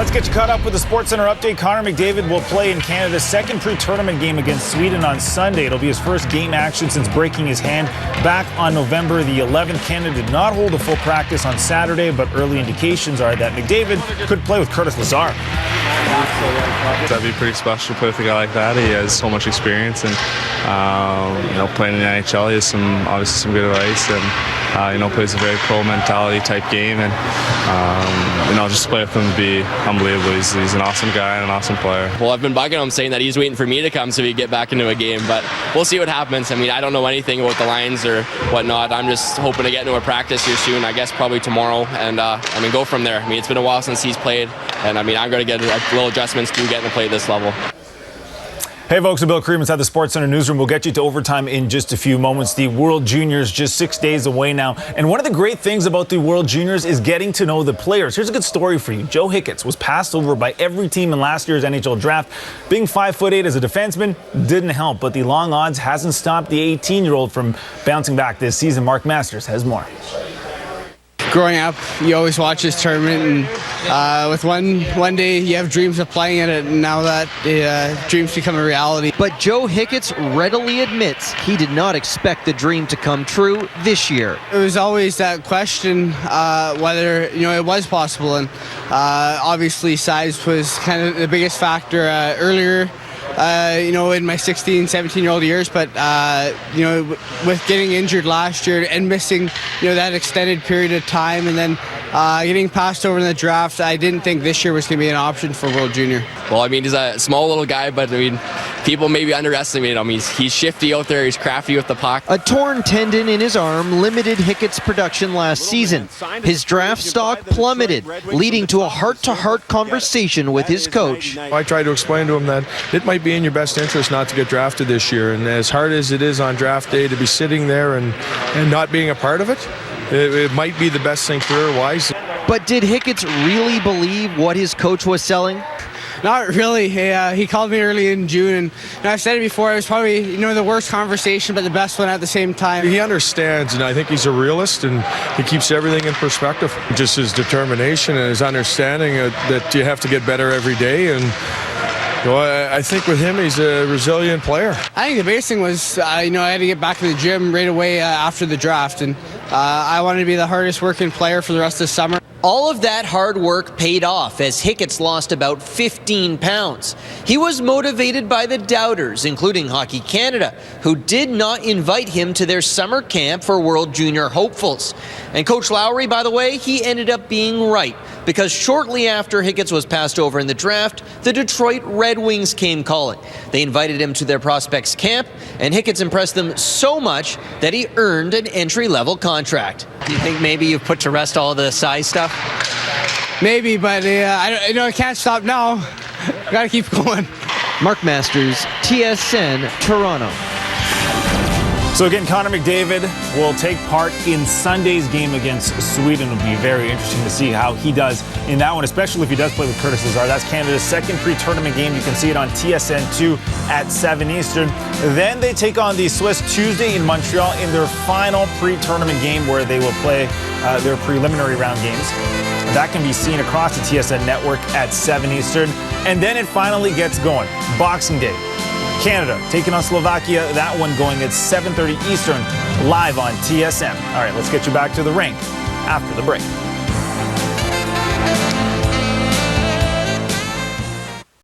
Let's get you caught up with the SportsCentre update. Connor McDavid will play in Canada's second pre-tournament game against Sweden on Sunday. It'll be his first game action since breaking his hand back on November the 11th. Canada did not hold a full practice on Saturday, but early indications are that McDavid could play with Curtis Lazar. That'd be pretty special to play with a guy like that. He has so much experience, and playing in the NHL, he has obviously some good advice, and plays a very pro mentality type game, and just to play with him would be unbelievable. He's an awesome guy and an awesome player. Well, I've been bugging him saying that he's waiting for me to come so we get back into a game, but we'll see what happens. I mean, I don't know anything about the lines or whatnot. I'm just hoping to get into a practice here soon, I guess probably tomorrow, and go from there. I mean, it's been a while since he's played, and I'm going to get little adjustments to getting to play at this level. Hey folks, I'm Bill Karim inside the SportsCentre newsroom. We'll get you to overtime in just a few moments. The World Juniors just 6 days away now. And one of the great things about the World Juniors is getting to know the players. Here's a good story for you. Joe Hicketts was passed over by every team in last year's NHL draft. Being 5'8" as a defenseman didn't help, but the long odds hasn't stopped the 18-year-old from bouncing back this season. Mark Masters has more. Growing up, you always watch this tournament, and with one day you have dreams of playing in it, and now that dreams become a reality. But Joe Hicketts readily admits he did not expect the dream to come true this year. It was always that question whether it was possible, and obviously size was kind of the biggest factor earlier. In my 16, 17-year-old years, but, with getting injured last year and missing, that extended period of time, and then getting passed over in the draft, I didn't think this year was going to be an option for World Junior. Well, I mean, he's a small little guy, but, people maybe underestimate him. He's shifty out there. He's crafty with the puck. A torn tendon in his arm limited Hicketts' production last season. His draft stock plummeted, leading to a heart-to-heart conversation with his coach. I tried to explain to him that it might be in your best interest not to get drafted this year, and as hard as it is on draft day to be sitting there and not being a part of it, it might be the best thing career-wise. But did Hicketts really believe what his coach was selling? Not really. He called me early in June, and I've said it before, it was probably the worst conversation, but the best one at the same time. He understands, and I think he's a realist, and he keeps everything in perspective. Just his determination and his understanding that you have to get better every day, and I think with him, he's a resilient player. I think the biggest thing was, I had to get back to the gym right away after the draft, and I wanted to be the hardest working player for the rest of the summer. All of that hard work paid off as Hicketts lost about 15 pounds. He was motivated by the doubters, including Hockey Canada, who did not invite him to their summer camp for World Junior hopefuls. And Coach Lowry, by the way, he ended up being right, because shortly after Hicketts was passed over in the draft, the Detroit Red Wings came calling. They invited him to their prospects camp, and Hicketts impressed them so much that he earned an entry-level contract. Do you think maybe you've put to rest all the size stuff? Maybe, but I can't stop now. Gotta keep going. Mark Masters, TSN, Toronto. So again, Connor McDavid will take part in Sunday's game against Sweden. It'll be very interesting to see how he does in that one, especially if he does play with Curtis Lazar. That's Canada's second pre-tournament game. You can see it on TSN 2 at 7 Eastern. Then they take on the Swiss Tuesday in Montreal in their final pre-tournament game, where they will play their preliminary round games. That can be seen across the TSN network at 7 Eastern. And then it finally gets going. Boxing Day. Canada taking on Slovakia. That one going at 7:30 Eastern, live on TSN. All right, let's get you back to the rink after the break.